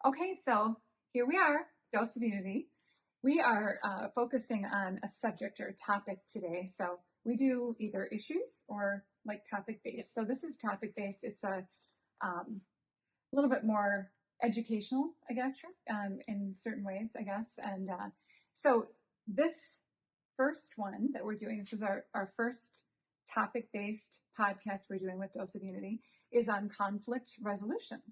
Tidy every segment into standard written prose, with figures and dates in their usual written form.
Okay, so here we are, Dose of Unity. We are focusing on a subject or a topic today. So we do either issues or like topic based. So this is topic based. It's a little bit more educational, I guess, in certain ways, I guess. And so this first one that we're doing, this is our first topic based podcast we're doing with Dose of Unity, is on conflict resolution.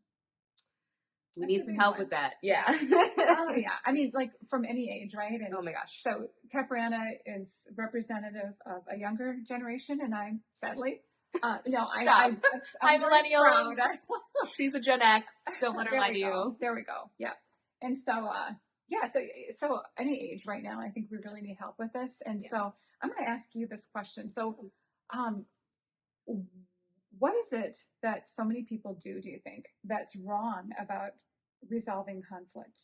We need some help with that. Yeah. Oh, yeah. I mean, like from any age, right? And oh my gosh. So Capriana is representative of a younger generation, and I'm sadly, I'm millennials. She's a Gen X. Don't let her lie to you. There we go. Yeah. And so, so any age right now, I think we really need help with this. And so I'm going to ask you this question. So, what is it that so many people do you think, that's wrong about resolving conflict?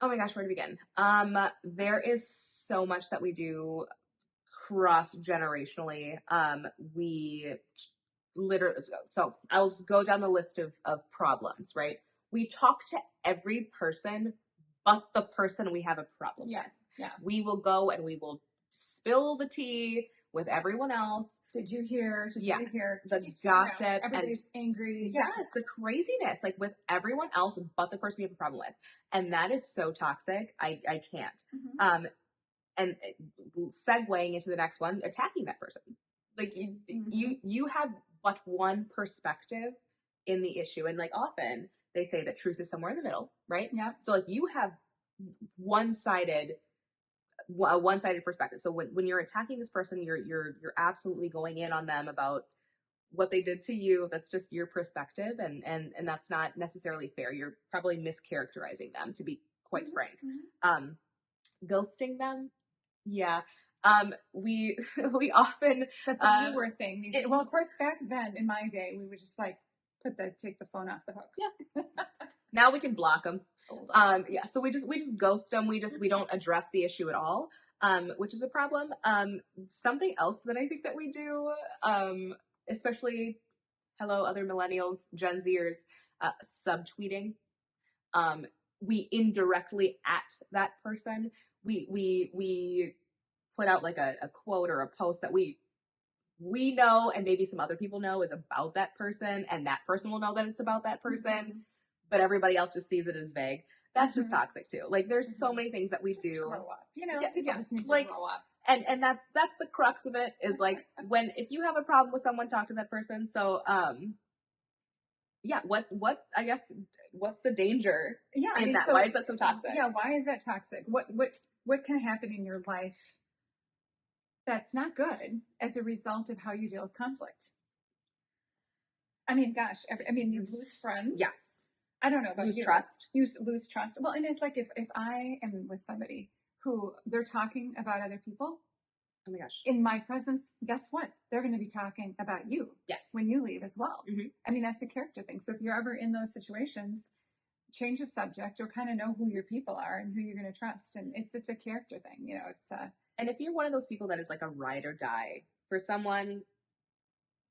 Oh my gosh, where to begin? There is so much that we do cross-generationally. We literally, so I'll just go down the list of problems, right? We talk to every person but the person we have a problem with. Yeah. We will go and we will spill the tea with everyone else. Did you hear? Did you hear? The gossip. Everybody's angry. Yes, the craziness, like with everyone else but the person you have a problem with. And that is so toxic. I can't. Mm-hmm. And segueing into the next one, attacking that person. Like you have but one perspective in the issue. And like often they say that truth is somewhere in the middle, right? Yeah. So like you have a one-sided perspective. So when you're attacking this person, you're absolutely going in on them about what they did to you. That's just your perspective, and that's not necessarily fair. You're probably mischaracterizing them, to be quite frank. Mm-hmm. Ghosting them, yeah. We often that's a newer thing. Well, of course, back then in my day, we would just like take the phone off the hook. Yeah. Now we can block them. So we just ghost them. We don't address the issue at all, which is a problem. Something else that I think that we do, especially, hello, other millennials, Gen Zers, subtweeting. We indirectly at that person. We put out like a quote or a post that we know, and maybe some other people know, is about that person, and that person will know that it's about that person. Mm-hmm. But everybody else just sees it as vague. That's just toxic too. Like there's so many things that we just do. Grow up. You know, people just need to grow up. And that's the crux of it, is like if you have a problem with someone, talk to that person. So what I guess what's the danger in that? Why is that so toxic? Yeah, why is that toxic? What can happen in your life that's not good as a result of how you deal with conflict? I mean, gosh, you lose friends. Yes. I don't know about lose trust. You lose trust. Well, and it's like if I am with somebody who they're talking about other people. Oh my gosh. In my presence, guess what? They're going to be talking about you. Yes. When you leave as well. Mm-hmm. I mean, that's a character thing. So if you're ever in those situations, change the subject or kind of know who your people are and who you're going to trust. And it's a character thing. You know, it's and if you're one of those people that is like a ride or die for someone,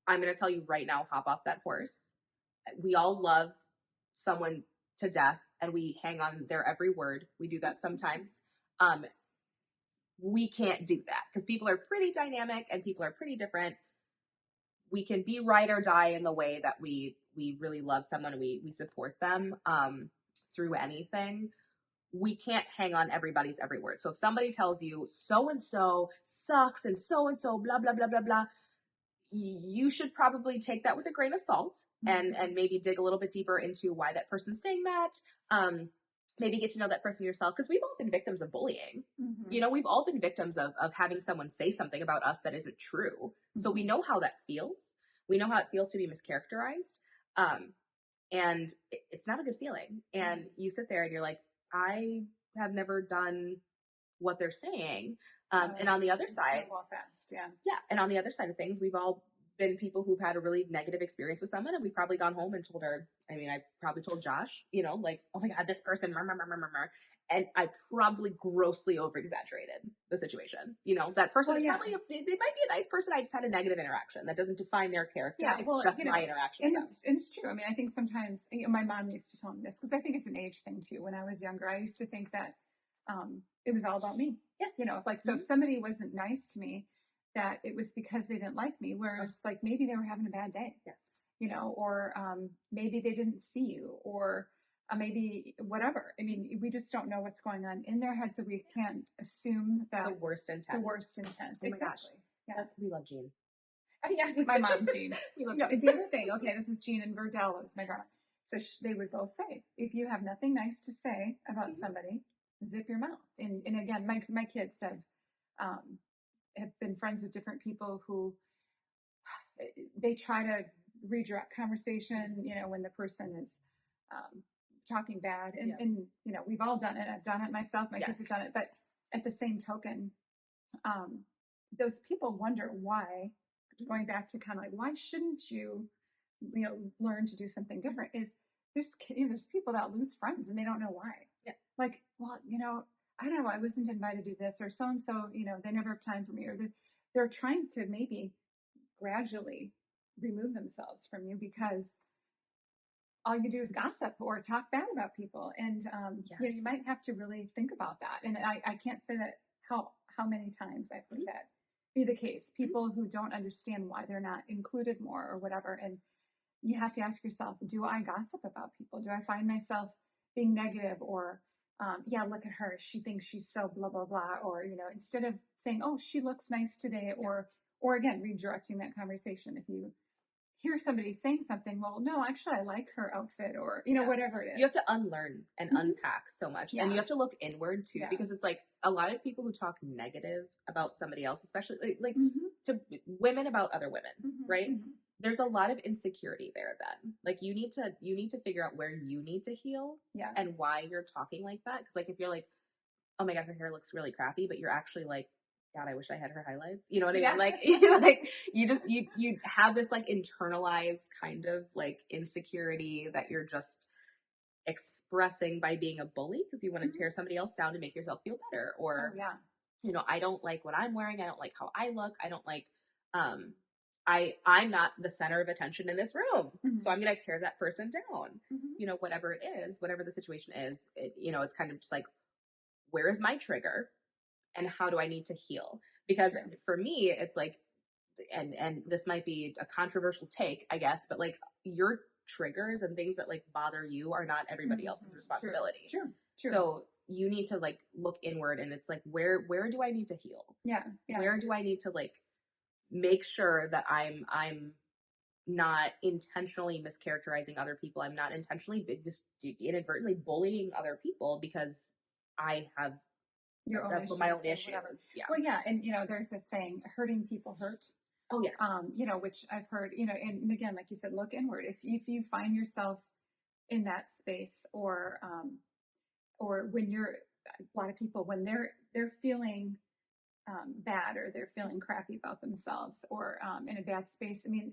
I'm going to tell you right now, hop off that horse. We all love someone to death and we hang on their every word. We do that sometimes. We can't do that because people are pretty dynamic and people are pretty different. We can be ride or die in the way that we really love someone. We support them through anything. We can't hang on everybody's every word. So if somebody tells you so-and-so sucks and so-and-so blah, blah, blah, blah, blah, you should probably take that with a grain of salt and maybe dig a little bit deeper into why that person's saying that. Maybe get to know that person yourself, because we've all been victims of bullying. Mm-hmm. You know, we've all been victims of having someone say something about us that isn't true. Mm-hmm. So we know how that feels. We know how it feels to be mischaracterized. And it's not a good feeling. And you sit there and you're like, I have never done what they're saying. And on the other side, and on the other side of things, we've all been people who've had a really negative experience with someone, and we've probably gone home and told I probably told Josh, you know, like, oh my God, this person, and I probably grossly over-exaggerated the situation. You know, that person is probably, they might be a nice person. I just had a negative interaction. That doesn't define their character. Yeah, it's just my interaction with them. And it's true. I mean, I think sometimes, my mom used to tell me this, because I think it's an age thing too. When I was younger, I used to think that it was all about me. Yes. If somebody wasn't nice to me, that it was because they didn't like me, whereas like maybe they were having a bad day. Yes. Or maybe they didn't see you, or maybe whatever. I mean, we just don't know what's going on in their head, so we can't assume that the worst intent. Oh exactly. Yeah. We love Jean. Yeah, my mom, Jean. It's the other thing. Okay, this is Jean and Verdell is my grandma. So they would both say, if you have nothing nice to say about somebody, zip your mouth. And again, my kids have been friends with different people who they try to redirect conversation, when the person is talking bad. And we've all done it. I've done it myself. My kids have done it. But at the same token, those people wonder why, going back to kind of like, why shouldn't you, learn to do something different? Is there's people that lose friends and they don't know why. Yeah. Like, well, I don't know, I wasn't invited to do this, or so-and-so, they never have time for me, or they're trying to maybe gradually remove themselves from you because all you do is gossip or talk bad about people. And, you might have to really think about that. And I can't say that how many times I've heard that be the case. People who don't understand why they're not included more or whatever. And you have to ask yourself, do I gossip about people? Do I find myself being negative, or, look at her, she thinks she's so blah, blah, blah. Or, instead of saying, oh, she looks nice today, or again, redirecting that conversation. If you hear somebody saying something, well, no, actually, I like her outfit, or, whatever it is. You have to unlearn and unpack so much. And you have to look inward too, because it's like a lot of people who talk negative about somebody else, especially like to women about other women, right? There's a lot of insecurity there then. Like you need to figure out where you need to heal and why you're talking like that. Cause like if you're like, oh my God, her hair looks really crappy, but you're actually like, God, I wish I had her highlights. You know what I mean? Like, like you have this like internalized kind of like insecurity that you're just expressing by being a bully because you want to tear somebody else down to make yourself feel better. Or, I don't like what I'm wearing. I don't like how I look. I don't like, I'm not the center of attention in this room. So I'm going to tear that person down, whatever it is, whatever the situation is, it's kind of just like, where is my trigger? And how do I need to heal? Because for me, it's like, and this might be a controversial take, I guess, but like your triggers and things that like bother you are not everybody else's responsibility. True. So you need to like look inward, and it's like, where do I need to heal? Yeah. Where do I need to like make sure that I'm not intentionally mischaracterizing other people. I'm not intentionally just inadvertently bullying other people because I have my own issues. Yeah. Well, and there's that saying, "Hurting people hurt." Oh yes. Which I've heard. And again, like you said, look inward. If you find yourself in that space, or when you're a lot of people when they're feeling bad, or they're feeling crappy about themselves, or in a bad space. I mean,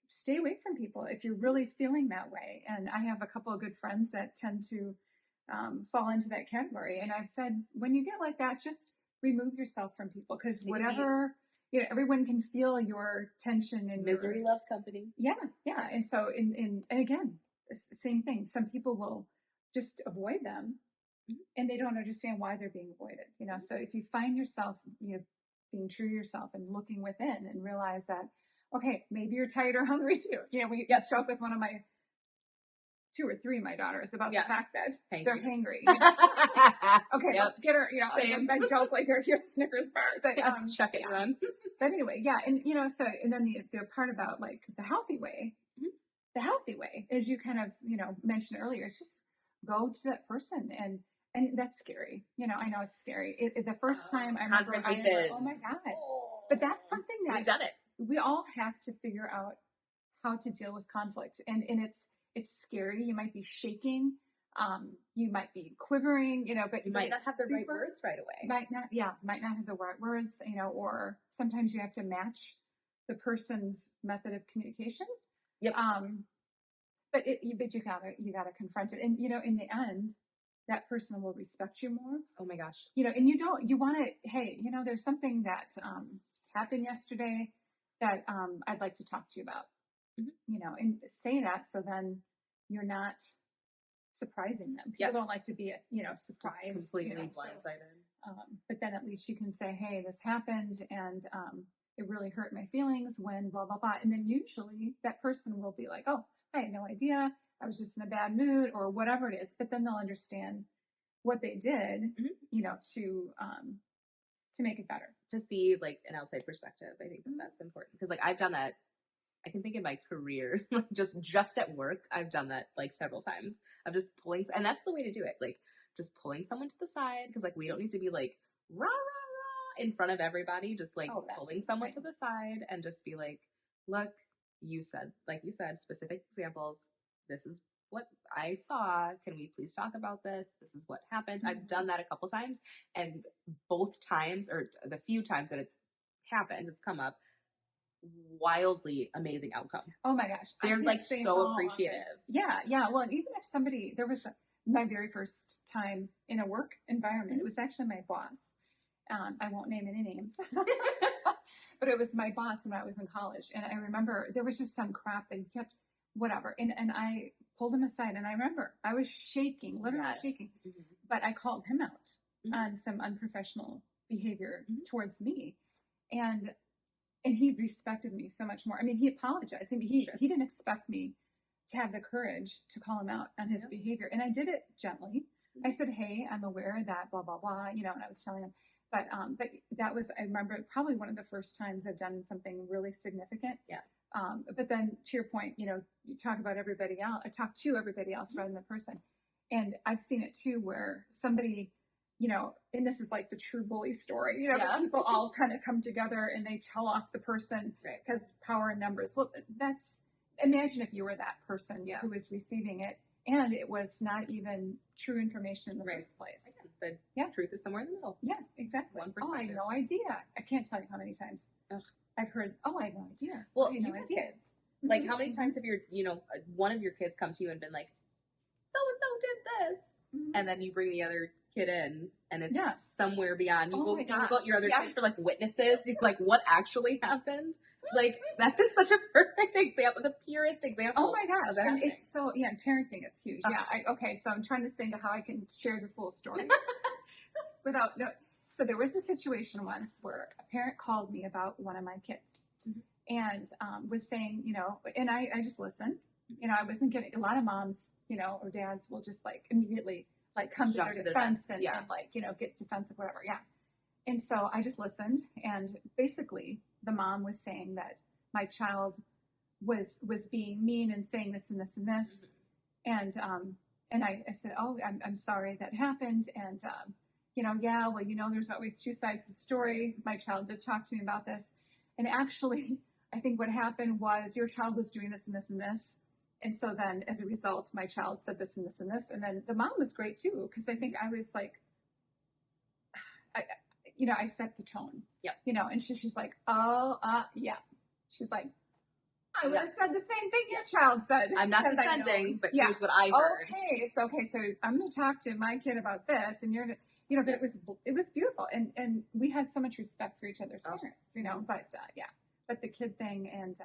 stay away from people if you're really feeling that way. And I have a couple of good friends that tend to fall into that category. And I've said, when you get like that, just remove yourself from people, because whatever, everyone can feel your tension and misery loves company. Yeah. And so, and again, same thing. Some people will just avoid them, and they don't understand why they're being avoided. So if you find yourself, being true to yourself and looking within, and realize that, okay, maybe you're tired or hungry too. We joke with one of my 2 or 3 of my daughters about the fact that they're hangry. Okay, let's get her. I joke like, here's a Snickers bar, but check it, run. But anyway, and so, and then the part about like the healthy way. The healthy way, as you kind of mentioned earlier, is just go to that person, and that's scary. I know it's scary. The first time I remember, oh my God! But that's something that we've done it. We all have to figure out how to deal with conflict, and it's scary. You might be shaking, you might be quivering, but you might not have the right words right away. Might not have the right words, or sometimes you have to match the person's method of communication. Yep. But you gotta confront it, and in the end, that person will respect you more. Oh my gosh. You know, and you want to, hey, you know, there's something that happened yesterday that I'd like to talk to you about, you know, and say that so then you're not surprising them. People don't like to be, you know, surprised. Just completely you know, blindsided. But then at least you can say, hey, this happened and it really hurt my feelings when blah, blah, blah. And then usually that person will be like, oh, I had no idea. I was just in a bad mood or whatever it is. But then they'll understand what they did, you know, to make it better. To see like an outside perspective. I think that's important. Because like I've done that. I can think in my career, like just at work, I've done that like several times. Of just pulling, and that's the way to do it. Like just pulling someone to the side, because like we don't need to be like rah rah rah in front of everybody. Just like pulling someone to the side and just be like, look, you said, like you said, specific examples. This is what I saw. Can we please talk about this? This is what happened. I've done that a couple times, and both times, or the few times that it's happened, it's come up. Wildly amazing outcome. Oh my gosh. They're like so appreciative. Yeah. Well, and even if somebody, there was my very first time in a work environment, it was actually my boss. I won't name any names, but it was my boss when I was in college. And I remember there was just some crap that he kept, whatever. And I pulled him aside and I remember I was shaking, literally shaking, but I called him out on some unprofessional behavior towards me. And he respected me so much more. I mean, he apologized. I mean, he didn't expect me to have the courage to call him out on his behavior. And I did it gently. I said, hey, I'm aware that blah, blah, blah, you know, and I was telling him. But that was, I remember, probably one of the first times I've done something really significant. Yeah. But then to your point, you know, you talk about everybody else. I talk to everybody else rather than the person. And I've seen it too where somebody, you know, and this is like the true bully story, you know, people all kind of come together and they tell off the person because power in numbers. Well, imagine if you were that person who was receiving it and it was not even true information in the first place. The truth is somewhere in the middle. Yeah, exactly. Oh, I had no idea. I can't tell you how many times I've heard, oh, I had no idea. Well, you have kids. Like how many times have one of your kids come to you and been like, so-and-so did this. And then you bring the other kid in and it's somewhere beyond. You go your other kids for like witnesses. You're like, what actually happened? Like that is such a perfect example, the purest example. Oh my gosh. And it's so, and parenting is huge. Okay. So I'm trying to think of how I can share this little story so there was a situation once where a parent called me about one of my kids and was saying, you know, and I just listened. You know, I wasn't getting, a lot of moms, you know, or dads will just like immediately like come to their defense and like, you know, get defensive, whatever. Yeah. And so I just listened. And basically the mom was saying that my child was being mean and saying this and this and this. And I said, oh, I'm sorry that happened. And, you know, well, you know, there's always two sides to the story. My child did talk to me about this. And actually, I think what happened was your child was doing this and this and this. And so then as a result, my child said this and this and this. And then the mom was great too, because I think I was like, I set the tone. Yeah. You know, and she's like, oh, yeah. She's like, I would have said the same thing your child said. I'm not defending, but here's what I heard. Okay, so I'm going to talk to my kid about this, and you're going to, you know, but it was beautiful, and we had so much respect for each other's parents, you know. But but the kid thing, and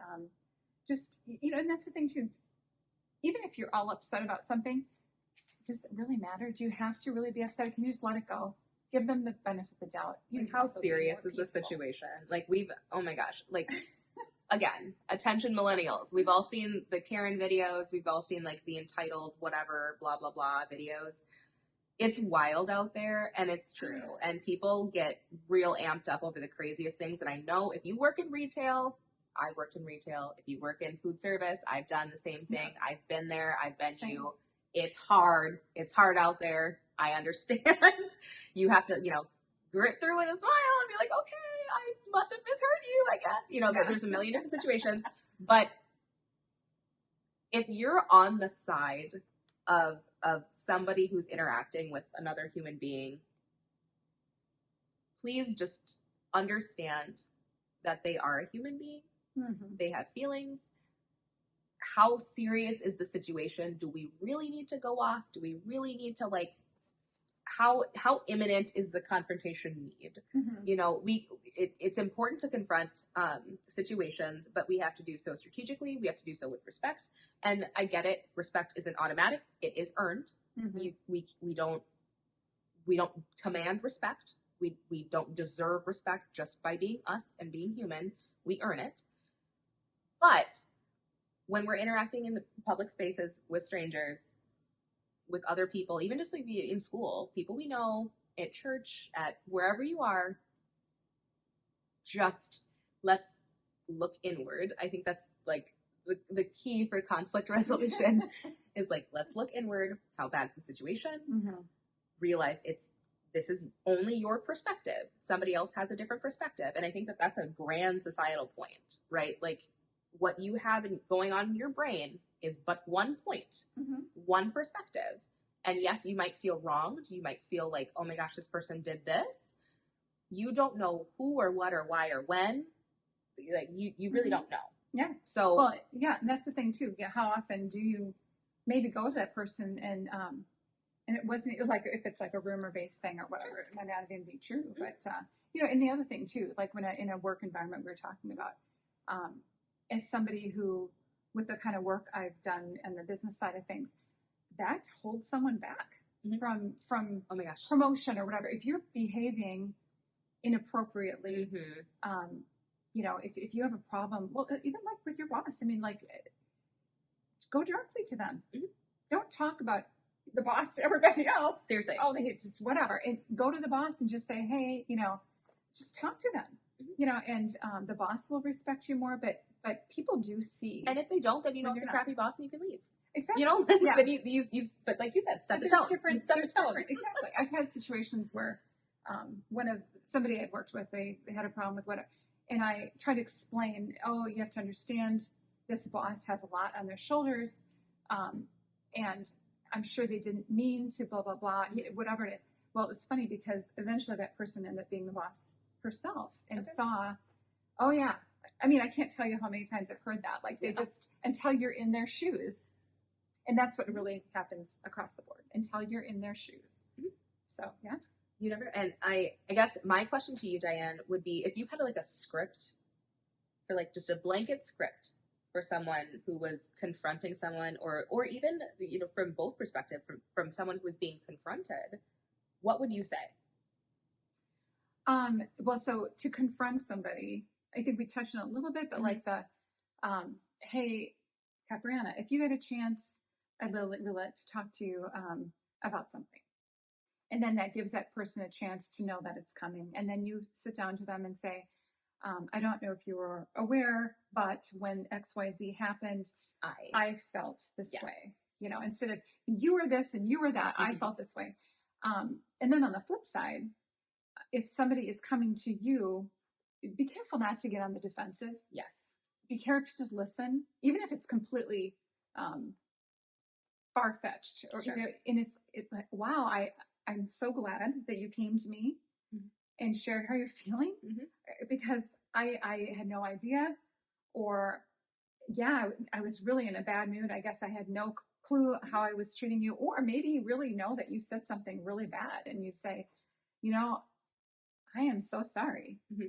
just, you know, and that's the thing too. Even if you're all upset about something, does it really matter? Do you have to really be upset? Can you just let it go? Give them the benefit of the doubt. Like how serious is the situation? Like oh my gosh, like again, attention millennials. We've all seen the Karen videos. We've all seen like the entitled whatever, blah, blah, blah videos. It's wild out there and it's true. And people get real amped up over the craziest things. And I know if you work in retail, I worked in retail. If you work in food service, I've done the same thing. I've been there. I've been you. It's hard. It's hard out there. I understand. You have to, you know, grit through with a smile and be like, okay, I must have misheard you, I guess. You know, there's a million different situations. But if you're on the side of somebody who's interacting with another human being, please just understand that they are a human being. They have feelings. How serious is the situation? Do we really need to go off? Do we really need to like how imminent is the confrontation need? Mm-hmm. You know, it's important to confront situations, but we have to do so strategically. We have to do so with respect. And I get it. Respect isn't automatic. It is earned. Mm-hmm. We don't command respect. We don't deserve respect just by being us and being human. We earn it. But when we're interacting in the public spaces with strangers, with other people, even just like in school, people we know, at church, at wherever you are, just let's look inward. I think that's like the key for conflict resolution is like, let's look inward. How bad's the situation? Mm-hmm. Realize this is only your perspective. Somebody else has a different perspective. And I think that that's a grand societal point, right? Like what you have going on in your brain is but one point, Mm-hmm. one perspective. And yes, you might feel wronged. You might feel like, oh my gosh, this person did this. You don't know who or what or why or when. Like you really Mm-hmm. don't know. Yeah. So well, yeah, and that's the thing too. Yeah, how often do you maybe go to that person and it wasn't like if it's like a rumor based thing or whatever, it might not even be true. Mm-hmm. But you know, and the other thing too, like when in a work environment we were talking about, as somebody who with the kind of work I've done and the business side of things, that holds someone back Mm-hmm. from oh my gosh, promotion or whatever. If you're behaving inappropriately, mm-hmm. You know, if you have a problem, well, even like with your boss, I mean, like, go directly to them. Mm-hmm. Don't talk about the boss to everybody else. Seriously. Oh, they just whatever. And go to the boss and just say, hey, you know, just talk to them. Mm-hmm. You know, and the boss will respect you more. But people do see. And if they don't, then you know when it's a you're crappy boss and you can leave. Exactly. You know, Yeah. then you but like you said, set the tone. Different, You set the tone. exactly. I've had situations where one of somebody I'd worked with, they had a problem with whatever, and I tried to explain. Oh, you have to understand, this boss has a lot on their shoulders, and I'm sure they didn't mean to blah blah blah, whatever it is. Well, it was funny because eventually that person ended up being the boss herself and Okay. saw, oh yeah. I mean, I can't tell you how many times I've heard that. Like they just, until you're in their shoes. And that's what really happens across the board until you're in their shoes. Mm-hmm. So, yeah. You never, and I guess my question to you, Diane, would be if you had like a script for like just a blanket script for someone who was confronting someone or even, you know, from both perspectives, from someone who was being confronted, what would you say? Well, so to confront somebody, I think we touched on it a little bit, but Mm-hmm. like the, hey, Capriana, if you had a chance, I'd really like to talk to you about something. And then that gives that person a chance to know that it's coming. And then you sit down to them and say, I don't know if you were aware, but when XYZ happened, I felt this way. You know, instead of you were this and you were that, Mm-hmm. I felt this way. And then on the flip side, if somebody is coming to you, be careful not to get on the defensive. Yes. Be careful to just listen, even if it's completely far-fetched. Or, Sure. you know, and it's like, wow, I'm so glad that you came to me Mm-hmm. and shared how you're feeling, Mm-hmm. because I had no idea, or yeah, I was really in a bad mood. I guess I had no clue how I was treating you, or maybe you really know that you said something really bad and you say, you know, I am so sorry. Mm-hmm.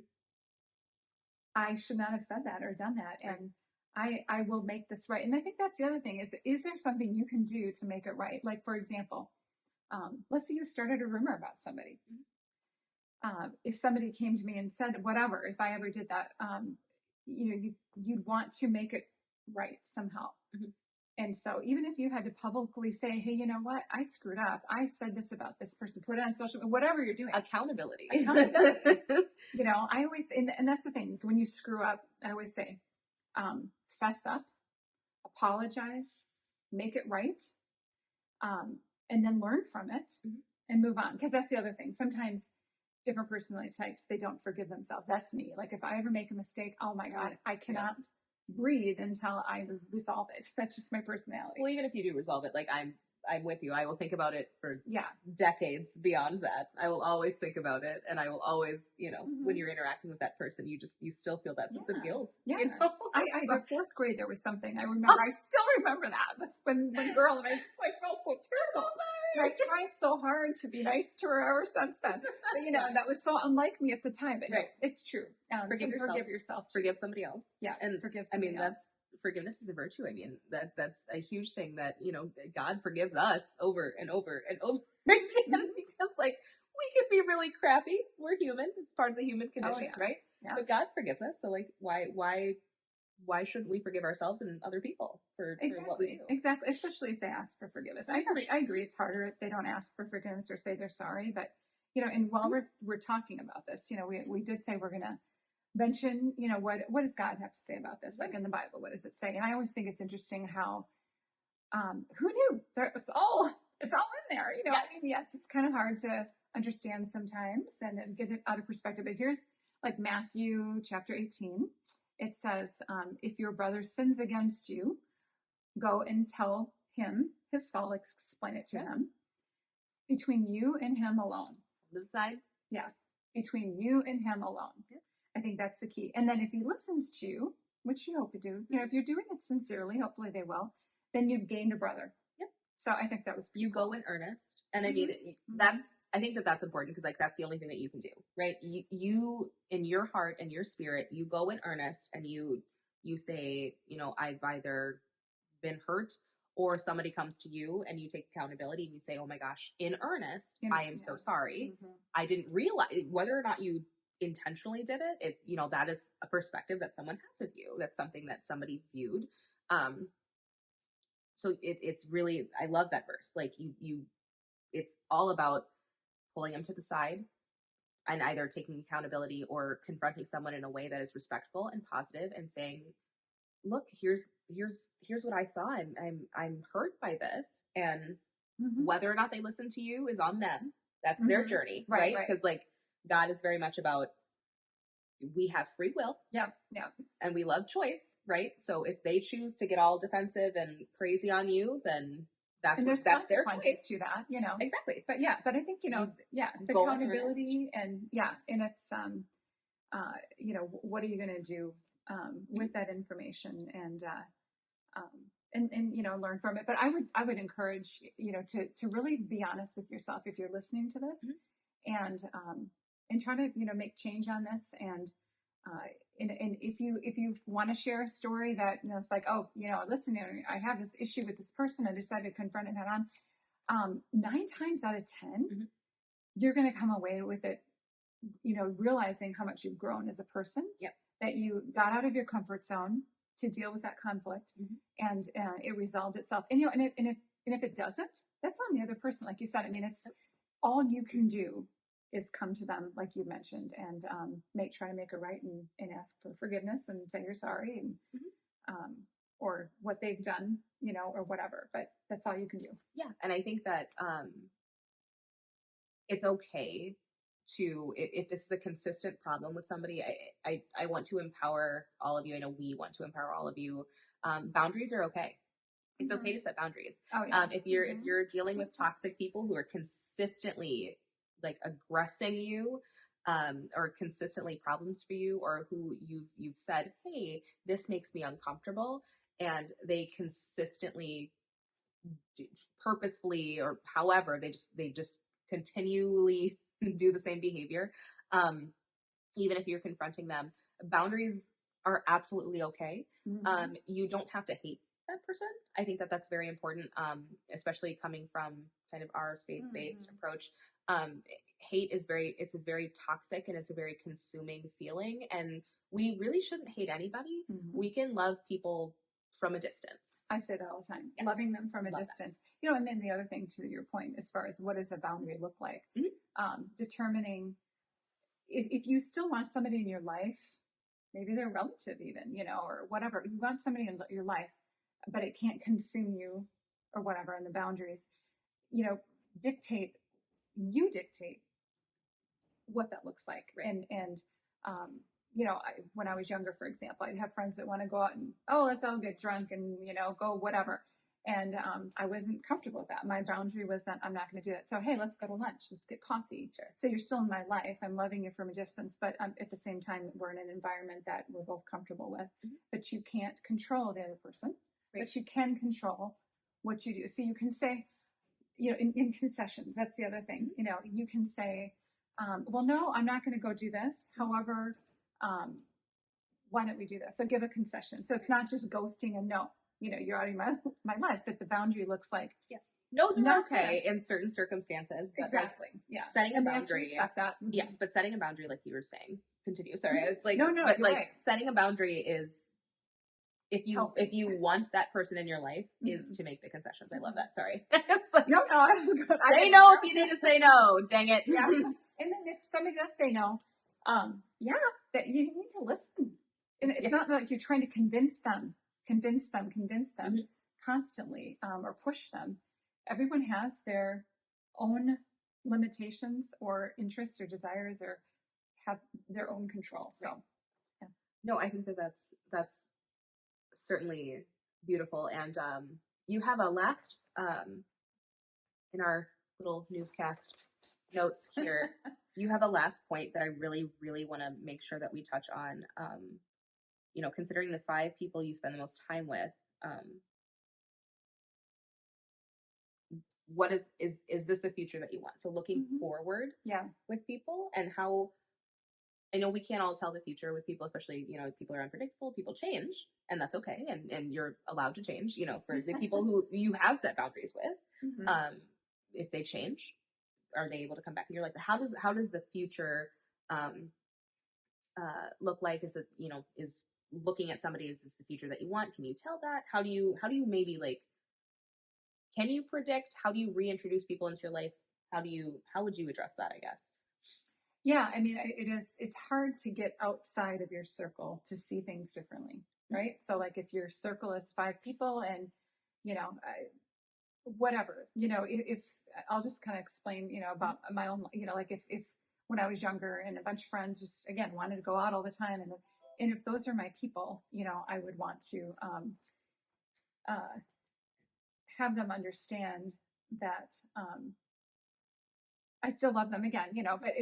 I should not have said that or done that. Right. And I will make this right. And I think that's the other thing is there something you can do to make it right? Like, for example, let's say you started a rumor about somebody. Mm-hmm. If somebody came to me and said whatever, if I ever did that, you know, you'd want to make it right somehow. Mm-hmm. And so even if you had to publicly say, hey, you know what, I screwed up. I said this about this person, put it on social media, whatever you're doing. Accountability. You know, I always, and that's the thing, when you screw up, I always say, fess up, apologize, make it right, and then learn from it Mm-hmm. and move on. Because that's the other thing. Sometimes different personality types, they don't forgive themselves. That's me. Like if I ever make a mistake, oh my God, I cannot breathe until I resolve it. That's just my personality. Well, even if you do resolve it, like I'm with you. I will think about it for Yeah. decades beyond that. I will always think about it, and I will always, you know, Mhm. when you're interacting with that person, you still feel that sense of guilt. Yeah. You know? The fourth grade, there was something I remember. I still remember that. That's when girl, and I just like felt so terrible. I tried so hard to be nice to her ever since then. But, and that was so unlike me at the time. But right. it's true. Forgive yourself. Forgive somebody else. Yeah. And forgive somebody else. Forgiveness is a virtue. I mean, that's a huge thing that, God forgives us over and over and over again because we can be really crappy. We're human. It's part of the human condition, right? Yeah. But God forgives us. So why shouldn't we forgive ourselves and other people for what we do? Exactly. Especially if they ask for forgiveness. I agree. It's harder if they don't ask for forgiveness or say they're sorry. But, and while we're talking about this, we did say we're going to mention, what does God have to say about this? Like in the Bible, what does it say? And I always think it's interesting how, who knew? It's all in there. I mean, yes, it's kind of hard to understand sometimes and get it out of perspective. But here's like Matthew chapter 18. It says, if your brother sins against you, go and tell him his fault, explain it to him. Between you and him alone. The side? Yeah. Between you and him alone. Yeah. I think that's the key. And then if he listens to you, which you hope to do, if you're doing it sincerely, hopefully they will, then you've gained a brother. Yep. So I think that was you go in earnest. And I mean, I think that's important because that's the only thing that you can do, right? You in your heart and your spirit, you go in earnest and you say, I've either been hurt or somebody comes to you and you take accountability and you say, oh my gosh, in earnest, I am so sorry. I didn't realize whether or not you intentionally did it. That is a perspective that someone has of you. That's something that somebody viewed. So it's really, I love that verse. Like it's all about pulling them to the side and either taking accountability or confronting someone in a way that is respectful and positive and saying, look, here's what I saw. I'm hurt by this. And whether or not they listen to you is on them. That's their journey, right? Because God is very much about, we have free will. Yeah. And we love choice, right? So if they choose to get all defensive and crazy on you, then that's their choice to that, Exactly. But I think, the accountability and it's, what are you going to do with that information and learn from it. But I would encourage, to really be honest with yourself if you're listening to this and try to, make change on this. And if you want to share a story that, it's like, oh, listen, I have this issue with this person. I decided to confront it head on. 9 times out of 10, you're going to come away with it, realizing how much you've grown as a person, that you got out of your comfort zone to deal with that conflict and it resolved itself. And, if it doesn't, that's on the other person. Like you said, I mean, it's all you can do is come to them, like you mentioned, and try to make it right and ask for forgiveness and say you're sorry and or what they've done, or whatever. But that's all you can do. Yeah, and I think that it's okay to, if this is a consistent problem with somebody, I want to empower all of you. I know we want to empower all of you. Boundaries are okay. It's okay to set boundaries. Oh, yeah. If you're dealing with toxic people who are consistently aggressing you, or consistently problems for you, or who you've said, hey, this makes me uncomfortable, and they consistently, purposefully, or however, they just continually do the same behavior. Even if you're confronting them, boundaries are absolutely okay. You don't have to hate that person. I think that that's very important, especially coming from kind of our faith-based approach. Hate is it's a very toxic and it's a very consuming feeling, and we really shouldn't hate anybody. We can love people from a distance. I say that all the time. Yes. Loving them from a distance. That. And then the other thing, to your point, as far as what does a boundary look like, determining if you still want somebody in your life, maybe they're relative even, or whatever. You want somebody in your life, but it can't consume you or whatever, and the boundaries, dictate what that looks like. Right. And when I was younger, for example, I'd have friends that want to go out and, let's all get drunk and, go whatever. And I wasn't comfortable with that. My boundary was that I'm not going to do that. So, hey, let's go to lunch. Let's get coffee. Sure. So you're still in my life. I'm loving you from a distance, but at the same time, we're in an environment that we're both comfortable with. But you can't control the other person, but you can control what you do. So you can say, in concessions, that's the other thing. You can say, well, no, I'm not going to go do this. However, why don't we do this? So give a concession. So it's not just ghosting and no, you're out of my life, but the boundary looks like, yeah, no's are not okay this. in certain circumstances. But Exactly. Yeah. setting a And we have to boundary. respect that. Yes, but setting a boundary, like you were saying, continue. Sorry, Mhm. it's like No, but you're like right. setting a boundary is Healthy. if you want that person in your life is Mhm. to make the concessions. I love that. Sorry. It's like, No, I was good. say no if you need to say no. Dang it. Yeah. And then if somebody does say no, yeah, that you need to listen. And it's not like you're trying to convince them Mhm. constantly, or push them. Everyone has their own limitations or interests or desires or have their own control. So, Right. yeah. No, I think that's certainly beautiful. And you have a last in our little newscast notes here. You have a last point that I really, really want to make sure that we touch on. Considering the 5 people you spend the most time with, what is this the future that you want? So looking Mhm. forward Yeah. with people, and how I know we can't all tell the future with people, especially, people are unpredictable, people change, and that's okay. And you're allowed to change, for the people who you have set boundaries with. Mhm. If they change, are they able to come back in your life? How does the future um look like? Is it, is looking at somebody, is this the future that you want? Can you tell that? How do you maybe, like, can you predict? How do you reintroduce people into your life? How would you address that, I guess? Yeah, I mean, it's hard to get outside of your circle to see things differently, right? So, like, if your circle is 5 people and, whatever, if I'll just kind of explain, about my own, like if when I was younger and a bunch of friends just, again, wanted to go out all the time, and if those are my people, I would want to, uh, have them understand that, I still love them again, but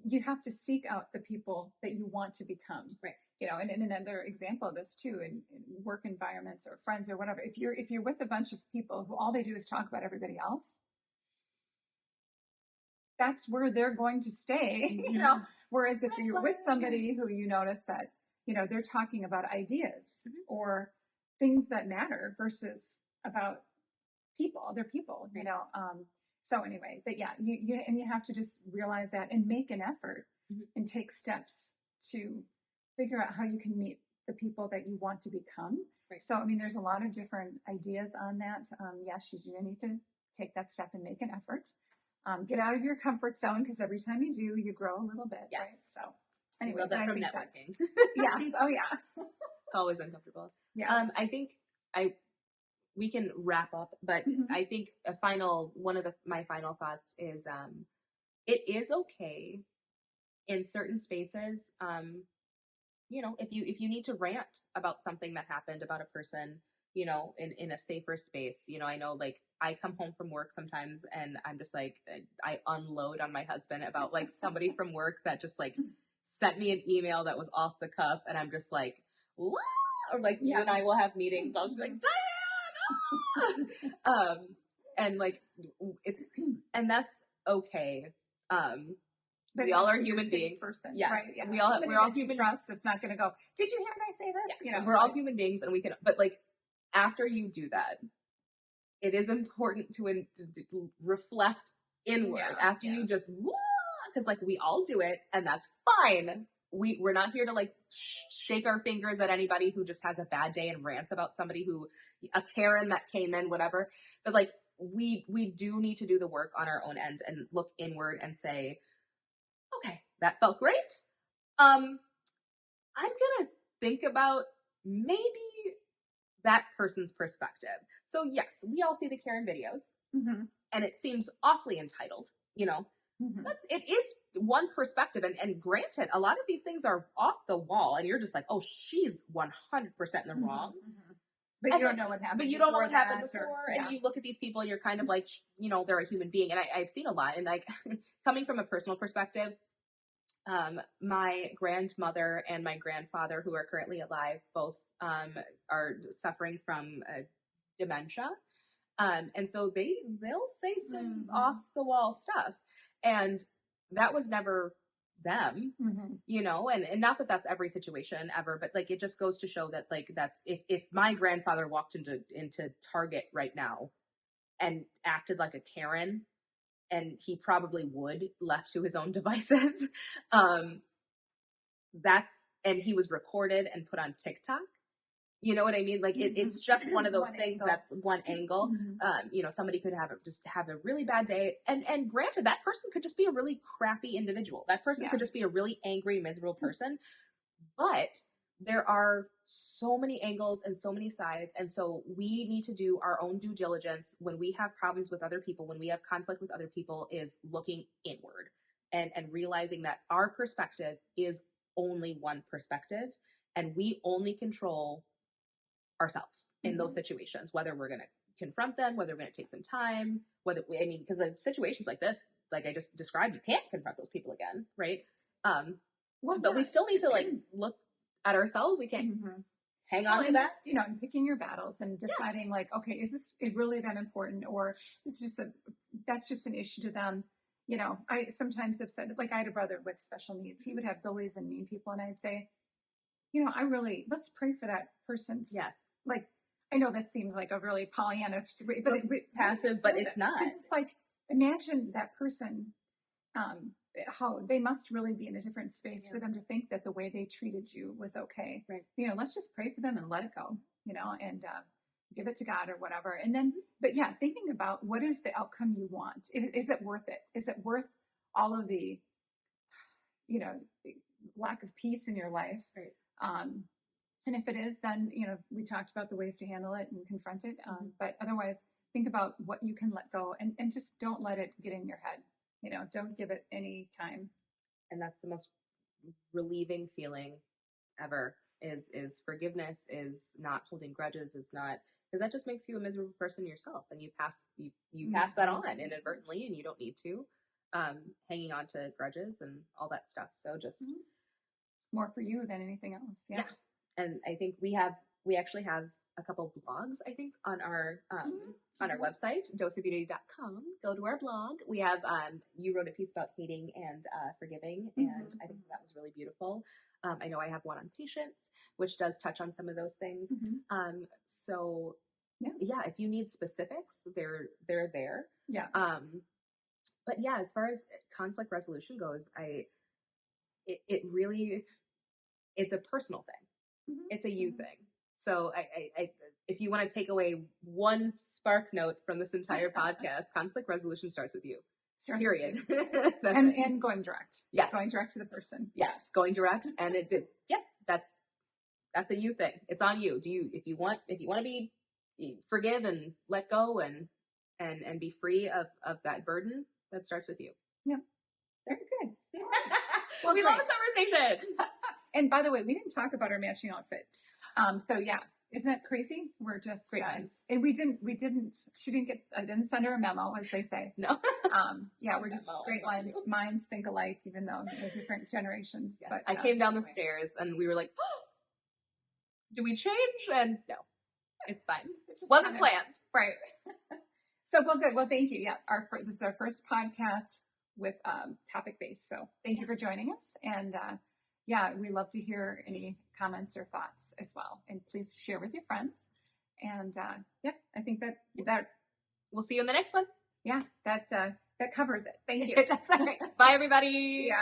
you have to seek out the people that you want to become. Right. And another example of this too, in work environments or friends or whatever, if you're with a bunch of people who all they do is talk about everybody else, that's where they're going to stay. Mm-hmm. Whereas if you're with somebody who you notice that, they're talking about ideas Mhm. or things that matter versus about people, other people, Right. So anyway, but yeah, you have to just realize that and make an effort Mhm. and take steps to figure out how you can meet the people that you want to become. Right. So I mean, there's a lot of different ideas on that. Yes, you do need to take that step and make an effort. Get out of your comfort zone, because every time you do, you grow a little bit. Yes. Right? So I anyway, love that I from think networking. yes. Oh yeah. It's always uncomfortable. Yes. I think we can wrap up, but Mhm. I think one of my final thoughts is, it is okay in certain spaces, if you need to rant about something that happened about a person, in a safer space. I know, like, I come home from work sometimes and I'm just like, I unload on my husband about, like, somebody from work that just, like, sent me an email that was off the cuff, and I'm just like, what? Or, like, you and I will have meetings, I'll just be like, um and, like, it's and that's okay. um But we all are you're a human safe beings. person, Yes, right? Yeah. we're all that you human. trust that's not going to go, did you hear me say this? Yes, we're all human beings, and we can. But, like, after you do that, it is important to reflect inward. Yeah, After yeah. you just, because, like, we all do it, and that's fine. We're not here to, like, shake our fingers at anybody who just has a bad day and rants about somebody, a Karen that came in, whatever. But, like, we do need to do the work on our own end and look inward and say, okay, that felt great. I'm gonna think about maybe that person's perspective. So yes, we all see the Karen videos, Mm-hmm. and it seems awfully entitled. Mm-hmm. It is one perspective, and granted, a lot of these things are off the wall, and you're just like, oh, she's 100% in the wrong. Mm-hmm. But you don't know what happened. But you don't know what happened that, before, yeah. and you look at these people, and you're kind of like, they're a human being, and I've seen a lot, and, like, coming from a personal perspective, my grandmother and my grandfather, who are currently alive, both are suffering from dementia. And so they'll say some Mhm. off the wall stuff. And that was never them, Mhm. you know, and not that that's every situation ever, but like it just goes to show that like that's if my grandfather walked into Target right now and acted like a Karen, and he probably would, left to his own devices. um that's and he was recorded and put on TikTok. You know what I mean? Like it's just one of those One things angle. that's one angle. Mhm. You know, somebody could just have a really bad day, and granted, that person could just be a really crappy individual. That person Yeah. could just be a really angry, miserable person. But there are so many angles and so many sides, and so we need to do our own due diligence when we have problems with other people, when we have conflict with other people, is looking inward and realizing that our perspective is only one perspective, and we only control ourselves in those situations, whether we're going to confront them, whether we're going to take some time, because of situations like this, like I just described, you can't confront those people again, right? Well, But we yeah. still need to like look at ourselves. We can't Mhm. hang Well, on to and that. just, and picking your battles and deciding like, okay, is this really that important, or is just that's just an issue to them? I sometimes have said, like, I had a brother with special needs. He would have bullies and mean people, and I'd say, let's pray for that person's. Yes. Like, I know that seems like a really Pollyanna, but Passive, but it's not. because it's like, imagine that person, how they must really be in a different space for them to think that the way they treated you was okay. Right. Let's just pray for them and let it go, and give it to God or whatever. And then, but yeah, thinking about what is the outcome you want? Is it worth it? Is it worth all of the, you know, lack of peace in your life? Right. And if it is, then, we talked about the ways to handle it and confront it. But otherwise, think about what you can let go, and just don't let it get in your head. Don't give it any time. And that's the most relieving feeling ever, is forgiveness, is not holding grudges, is not, because that just makes you a miserable person yourself, and you pass that on inadvertently, and you don't need to hanging on to grudges and all that stuff. So just more for you than anything else. Yeah. And I think we actually have a couple blogs, I think, on our website, doseofbeauty.com. Go to our blog. We have you wrote a piece about hating and forgiving, and I think that was really beautiful. I know I have one on patience, which does touch on some of those things. So yeah, if you need specifics, they're there. Yeah. But yeah, as far as conflict resolution goes, it really, it's a personal thing. It's a you thing. So I if you want to take away one spark note from this entire podcast, conflict resolution starts with you. Period. and going direct. Yes. Going direct to the person. Yes. Going direct. And that's a you thing. It's on you. If you want to be, forgive and let go and be free of that burden, that starts with you. Yeah. Very good. Well, we love this conversation. And by the way, we didn't talk about our matching outfit. So yeah, isn't that crazy? We're just great lines. And I didn't send her a memo, as they say. No. Yeah, we're just great lines. Minds think alike, even though they're different generations. Yes. But I came down the stairs and we were like, oh, do we change? And no, it's fine. It just wasn't planned. Right. So, well, good. Well, thank you. Yeah. This is our first podcast with topic based. So thank you for joining us. And yeah, we love to hear any comments or thoughts as well. And please share with your friends. And yeah, I think that we'll see you in the next one. Yeah, that covers it. Thank you. That's all right. Bye, everybody. See ya.